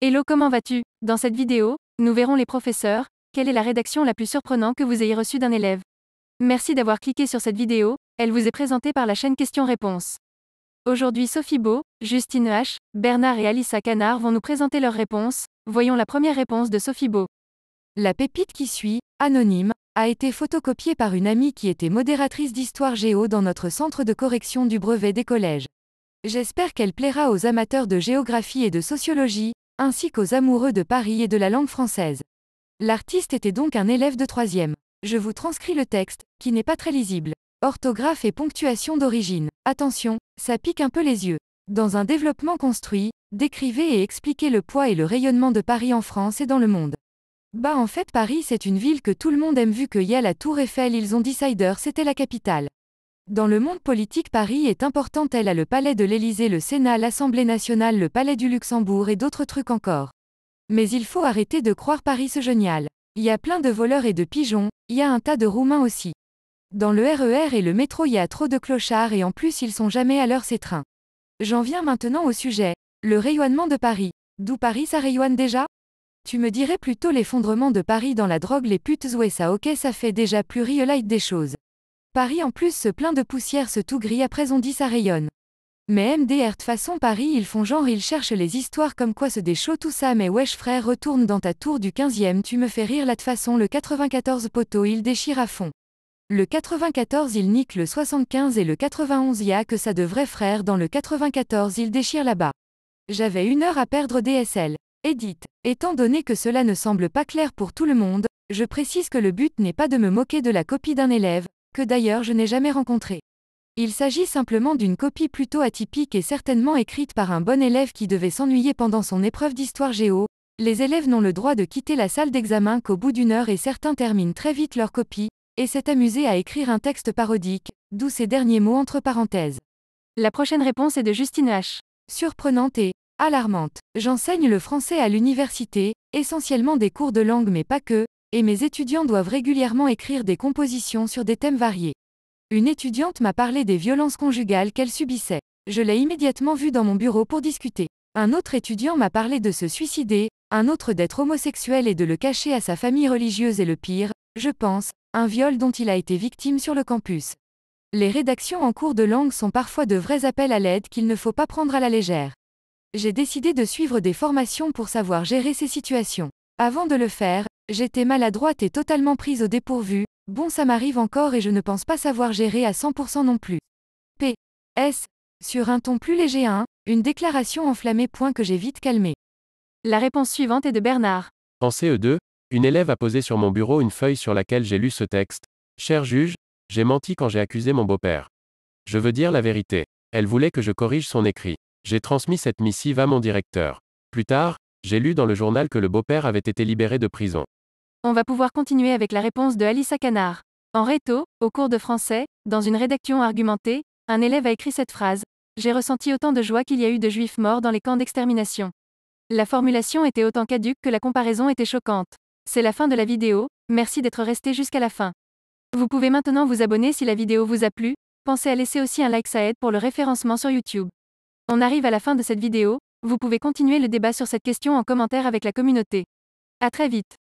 Hello, comment vas-tu? Dans cette vidéo, nous verrons les professeurs. Quelle est la rédaction la plus surprenante que vous ayez reçue d'un élève? Merci d'avoir cliqué sur cette vidéo, elle vous est présentée par la chaîne Questions-Réponses. Aujourd'hui, Sophie Beau, Justine H., Bernard et Alissa Canard vont nous présenter leurs réponses. Voyons la première réponse de Sophie Beau. La pépite qui suit, anonyme, a été photocopiée par une amie qui était modératrice d'histoire géo dans notre centre de correction du brevet des collèges. J'espère qu'elle plaira aux amateurs de géographie et de sociologie, ainsi qu'aux amoureux de Paris et de la langue française. L'artiste était donc un élève de 3e. Je vous transcris le texte, qui n'est pas très lisible. Orthographe et ponctuation d'origine. Attention, ça pique un peu les yeux. Dans un développement construit, décrivez et expliquez le poids et le rayonnement de Paris en France et dans le monde. Bah en fait Paris c'est une ville que tout le monde aime vu qu'il y a la Tour Eiffel, ils ont décidé c'était la capitale. Dans le monde politique Paris est importante, elle a le palais de l'Élysée, le Sénat, l'Assemblée nationale, le palais du Luxembourg et d'autres trucs encore. Mais il faut arrêter de croire Paris ce génial. Il y a plein de voleurs et de pigeons, il y a un tas de Roumains aussi. Dans le RER et le métro il y a trop de clochards et en plus ils sont jamais à l'heure ces trains. J'en viens maintenant au sujet, le rayonnement de Paris. D'où Paris ça rayonne déjà? Tu me dirais plutôt l'effondrement de Paris dans la drogue, les putes, ouais ça ok ça fait déjà plus light des choses. Paris en plus se plaint de poussière, ce tout gris, après on dit ça rayonne. Mais MDR de façon Paris ils font genre ils cherchent les histoires comme quoi se des shows tout ça, mais wesh frère retourne dans ta tour du 15e, tu me fais rire là de façon, le 94 poteau il déchire à fond. Le 94 il nique le 75 et le 91 y a que ça de vrai frère, dans le 94 il déchire là-bas. J'avais 1 heure à perdre DSL. Edith. Étant donné que cela ne semble pas clair pour tout le monde, je précise que le but n'est pas de me moquer de la copie d'un élève, que d'ailleurs je n'ai jamais rencontré. Il s'agit simplement d'une copie plutôt atypique et certainement écrite par un bon élève qui devait s'ennuyer pendant son épreuve d'histoire géo. Les élèves n'ont le droit de quitter la salle d'examen qu'au bout d'1 heure et certains terminent très vite leur copie, et s'est amusé à écrire un texte parodique, d'où ces derniers mots entre parenthèses. La prochaine réponse est de Justine H. Surprenante et alarmante. J'enseigne le français à l'université, essentiellement des cours de langue mais pas que, et mes étudiants doivent régulièrement écrire des compositions sur des thèmes variés. Une étudiante m'a parlé des violences conjugales qu'elle subissait. Je l'ai immédiatement vue dans mon bureau pour discuter. Un autre étudiant m'a parlé de se suicider, un autre d'être homosexuel et de le cacher à sa famille religieuse, et le pire, je pense, un viol dont il a été victime sur le campus. Les rédactions en cours de langue sont parfois de vrais appels à l'aide qu'il ne faut pas prendre à la légère. J'ai décidé de suivre des formations pour savoir gérer ces situations. Avant de le faire, j'étais maladroite et totalement prise au dépourvu. Bon, ça m'arrive encore et je ne pense pas savoir gérer à 100% non plus. P.S. Sur un ton plus léger, une déclaration enflammée, point que j'ai vite calmé. La réponse suivante est de Bernard. En CE2, une élève a posé sur mon bureau une feuille sur laquelle j'ai lu ce texte. Cher juge, j'ai menti quand j'ai accusé mon beau-père. Je veux dire la vérité. Elle voulait que je corrige son écrit. J'ai transmis cette missive à mon directeur. Plus tard, j'ai lu dans le journal que le beau-père avait été libéré de prison. On va pouvoir continuer avec la réponse de Alissa Canard. En réto, au cours de français, dans une rédaction argumentée, un élève a écrit cette phrase. J'ai ressenti autant de joie qu'il y a eu de juifs morts dans les camps d'extermination. La formulation était autant caduque que la comparaison était choquante. C'est la fin de la vidéo, merci d'être resté jusqu'à la fin. Vous pouvez maintenant vous abonner si la vidéo vous a plu, pensez à laisser aussi un like, ça aide pour le référencement sur YouTube. On arrive à la fin de cette vidéo, vous pouvez continuer le débat sur cette question en commentaire avec la communauté. À très vite.